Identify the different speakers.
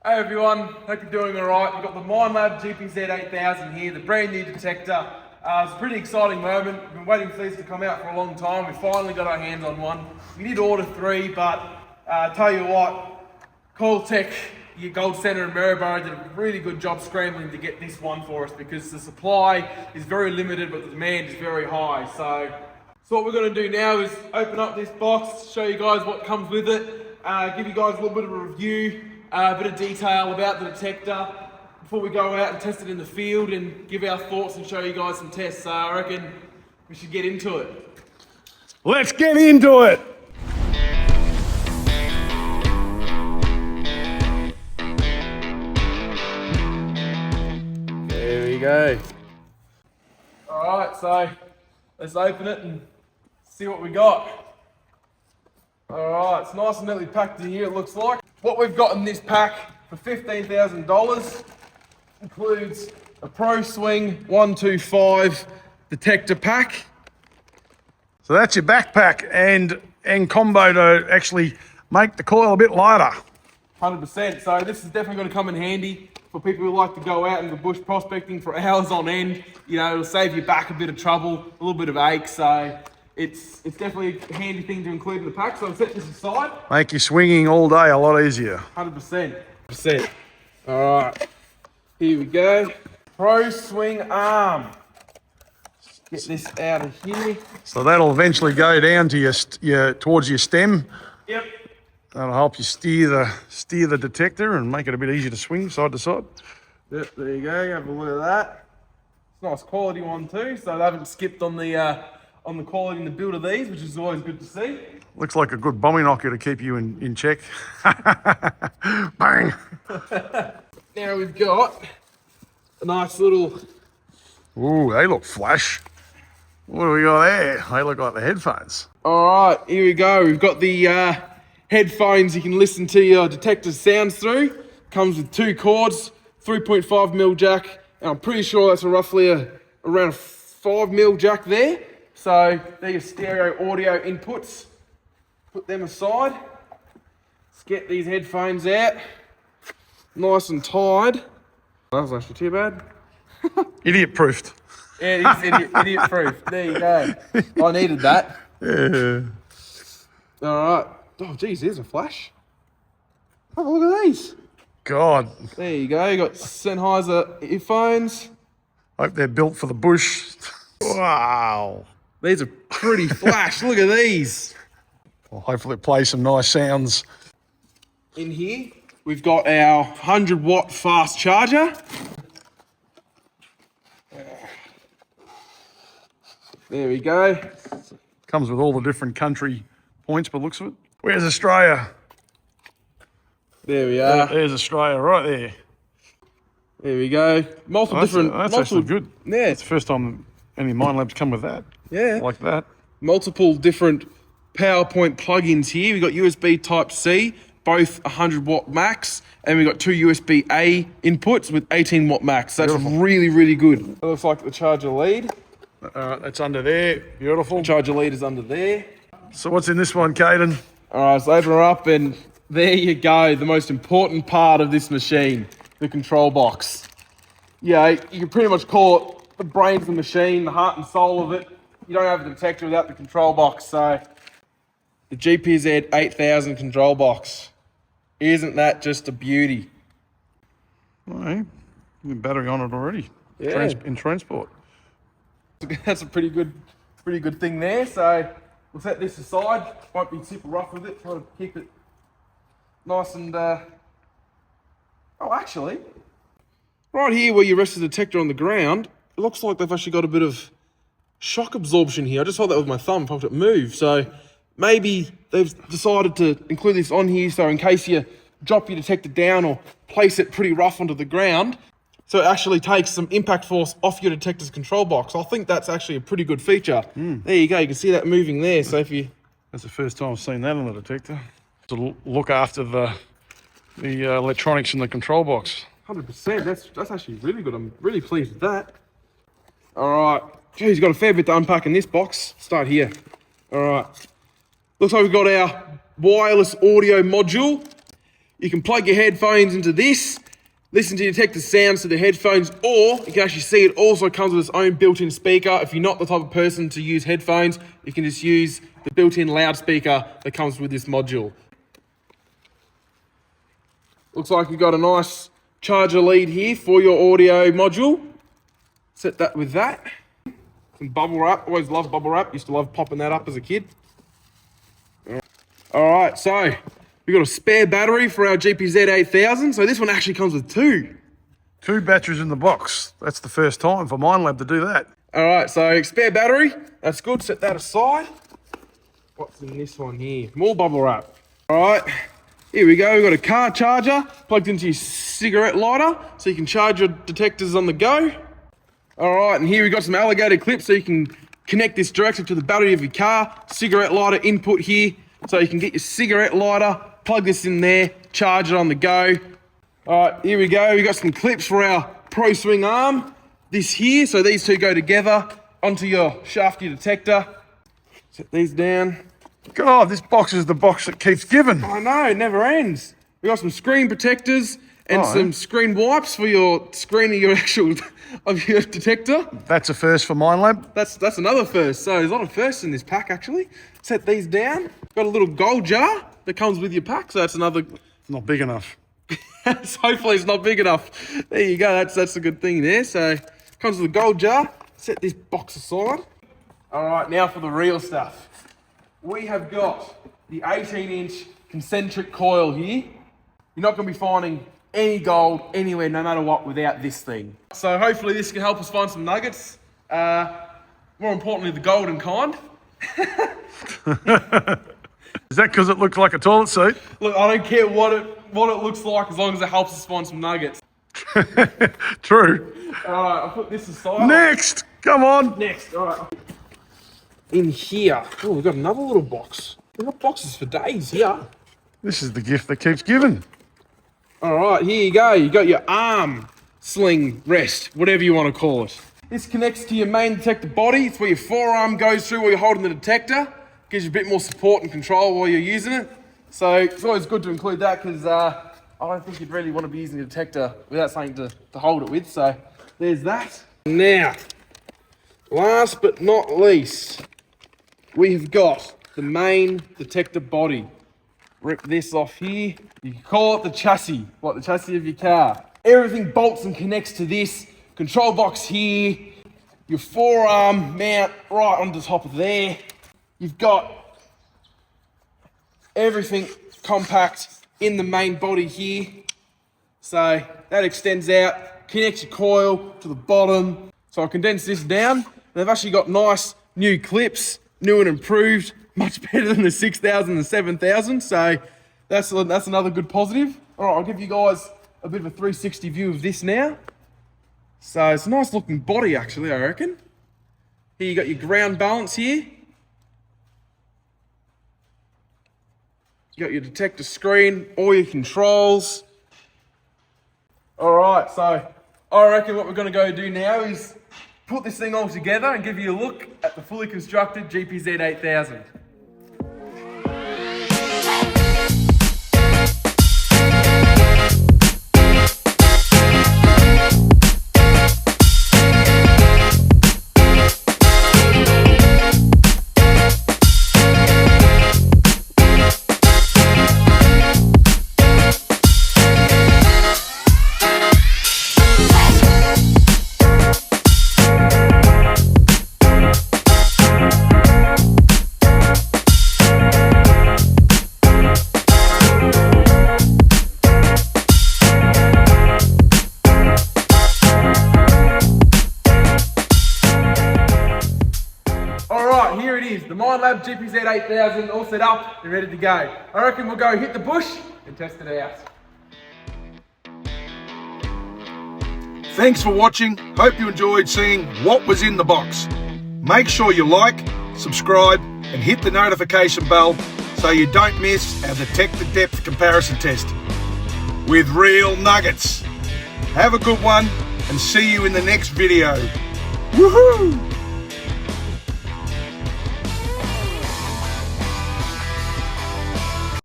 Speaker 1: Hey everyone, hope you're doing alright. We've got the MindLab GPZ 8000 here, the brand new detector. It's a pretty exciting moment. We've been waiting for these to come out for a long time. We finally got our hands on one. We did order 3, but tell you what, Coil Tech, your gold standard in Maryborough, did a really good job scrambling to get this one for us because the supply is very limited, but the demand is very high. So what we're going to do now is open up this box, show you guys what comes with it, give you guys a little bit of a review, a bit of detail about the detector before we go out and test it in the field and give our thoughts and show you guys some tests. So I reckon we should get into it.
Speaker 2: Let's get into it.
Speaker 1: There we go. All right, so let's open it and see what we got. All right, it's nice and neatly packed in here, it looks like. What we've got in this pack for $15,000 includes a Pro Swing 125 detector pack.
Speaker 2: So that's your backpack and combo to actually make the coil a bit lighter.
Speaker 1: 100%. So this is definitely going to come in handy for people who like to go out in the bush prospecting for hours on end. You know, it'll save your back a bit of trouble, a little bit of ache. So it's definitely a handy thing to include in the pack. So I'll set this aside.
Speaker 2: Make your swinging all day a lot easier.
Speaker 1: 100%. All right, here we go. Pro Swing arm. Get this out of here.
Speaker 2: So that'll eventually go down to your towards your stem.
Speaker 1: Yep.
Speaker 2: That'll help you steer the detector and make it a bit easier to swing side to side.
Speaker 1: Yep, there you go. Have a look at that. It's a nice quality one too. So they haven't skipped on the quality and the build of these, which is always good to see.
Speaker 2: Looks like a good bombing knocker to keep you in check. Bang!
Speaker 1: Now we've got a nice little...
Speaker 2: Ooh, they look flash. What do we got there? They look like the headphones.
Speaker 1: All right, here we go. We've got the headphones you can listen to your detector sounds through. Comes with 2 cords, 3.5mm jack, and I'm pretty sure that's roughly around a 5mm jack there. So they're your stereo audio inputs. Put them aside. Let's get these headphones out. Nice and tied. That was actually too bad.
Speaker 2: Idiot proofed.
Speaker 1: Yeah, it is idiot proof. There you go. I needed that.
Speaker 2: Yeah.
Speaker 1: All right. Oh, geez, there's a flash. Oh, look at these.
Speaker 2: God.
Speaker 1: There you go. You got Sennheiser earphones.
Speaker 2: Hope they're built for the bush. Wow.
Speaker 1: These are pretty flash. Look at these.
Speaker 2: Well, hopefully it plays some nice sounds.
Speaker 1: In here, we've got our 100-watt fast charger. There we go.
Speaker 2: Comes with all the different country points by the looks of it. Where's Australia?
Speaker 1: There we are.
Speaker 2: There's Australia right there.
Speaker 1: There we go.
Speaker 2: That's actually good.
Speaker 1: Yeah.
Speaker 2: It's the first time any MindLabs come with that.
Speaker 1: Yeah.
Speaker 2: Like that.
Speaker 1: Multiple different PowerPoint plugins here. We've got USB Type-C, both 100-watt max, and we've got 2 USB-A inputs with 18-watt max. So that's
Speaker 2: Beautiful.
Speaker 1: really, really good. It looks like the charger lead.
Speaker 2: That's under there. Beautiful.
Speaker 1: The charger lead is under there.
Speaker 2: So what's in this one, Caden?
Speaker 1: All right, so open her up, and there you go. The most important part of this machine, the control box. Yeah, you can pretty much call it the brains of the machine, the heart and soul of it. You don't have a detector without the control box. So the GPZ 8000 control box, isn't that just a beauty?
Speaker 2: All right. Battery on it already.
Speaker 1: Yeah.
Speaker 2: In transport.
Speaker 1: That's a pretty good thing there. So we'll set this aside. Won't be super rough with it. Try to keep it nice and. Oh, actually, right here where you rest the detector on the ground, it looks like they've actually got a bit of shock absorption here. I just held that with my thumb, felt it move. So maybe they've decided to include this on here so in case you drop your detector down or place it pretty rough onto the ground, so it actually takes some impact force off your detector's control box. I think that's actually a pretty good feature. There you go. You can see that moving there. So if you...
Speaker 2: That's the first time I've seen that on the detector. To look after the electronics in the control box.
Speaker 1: 100%. That's actually really good. I'm really pleased with that. All right. Geez, got a fair bit to unpack in this box. Start here. All right. Looks like we've got our wireless audio module. You can plug your headphones into this, listen to your Detector sounds to the headphones, or you can actually see it also comes with its own built-in speaker. If you're not the type of person to use headphones, you can just use the built-in loudspeaker that comes with this module. Looks like you've got a nice charger lead here for your audio module. Set that with that. Some bubble wrap, always loved bubble wrap. Used to love popping that up as a kid. All right, so we've got a spare battery for our GPZ 8000. So this one actually comes with two.
Speaker 2: Two batteries in the box. That's the first time for Minelab to do that.
Speaker 1: All right, so spare battery, that's good. Set that aside. What's in this one here? More bubble wrap. All right, here we go. We've got a car charger plugged into your cigarette lighter so you can charge your detectors on the go. All right, and here we've got some alligator clips so you can connect this directly to the battery of your car. Cigarette lighter input here so you can get your cigarette lighter, plug this in there, charge it on the go. All right, here we go. We've got some clips for our Pro Swing arm. This here, so these two go together onto your shaft, your detector. Set these down.
Speaker 2: God, this box is the box that keeps giving.
Speaker 1: I know, it never ends. We got some screen protectors and some screen wipes for your screen of your actual of your detector.
Speaker 2: That's a first for Minelab.
Speaker 1: That's another first. So there's a lot of firsts in this pack actually. Set these down. Got a little gold jar that comes with your pack. So that's another.
Speaker 2: Not big enough.
Speaker 1: So hopefully it's not big enough. There you go. That's a good thing there. So comes with a gold jar. Set this box aside. All right, now for the real stuff. We have got the 18-inch concentric coil here. You're not going to be finding any gold anywhere, no matter what, without this thing. So hopefully this can help us find some nuggets. More importantly, the golden kind.
Speaker 2: Is that because it looks like a toilet seat?
Speaker 1: Look, I don't care what it looks like as long as it helps us find some nuggets.
Speaker 2: True.
Speaker 1: All right, I'll put this aside.
Speaker 2: Next, come on.
Speaker 1: Next, all right. In here, oh, we've got another little box. We've got boxes for days here.
Speaker 2: This is the gift that keeps giving.
Speaker 1: All right, here you go. You got your arm sling rest, whatever you want to call it. This connects to your main detector body. It's where your forearm goes through while you're holding the detector. Gives you a bit more support and control while you're using it. So it's always good to include that because I don't think you'd really want to be using a detector without something to hold it with. So there's that. Now, last but not least, we have got the main detector body. Rip this off here. You can call it the chassis, like the chassis of your car. Everything bolts and connects to this. Control box here. Your forearm mount right on the top of there. You've got everything compact in the main body here. So that extends out, connects your coil to the bottom. So I condensed this down. They've actually got nice new clips, new and improved, much better than the 6000 and 7000. So that's another good positive. All right, I'll give you guys a bit of a 360 view of this now. So it's a nice looking body actually, I reckon. Here you got your ground balance here. You got your detector screen, all your controls. All right, so I reckon what we're gonna go do now is put this thing all together and give you a look at the fully constructed GPZ 8000. Here it is, the Minelab GPZ 8000 all set up and ready to go. I reckon we'll go hit the bush and test it out.
Speaker 3: Thanks for watching. Hope you enjoyed seeing what was in the box. Make sure you like, subscribe and hit the notification bell so you don't miss our detector depth comparison test with real nuggets. Have a good one and see you in the next video. Woohoo!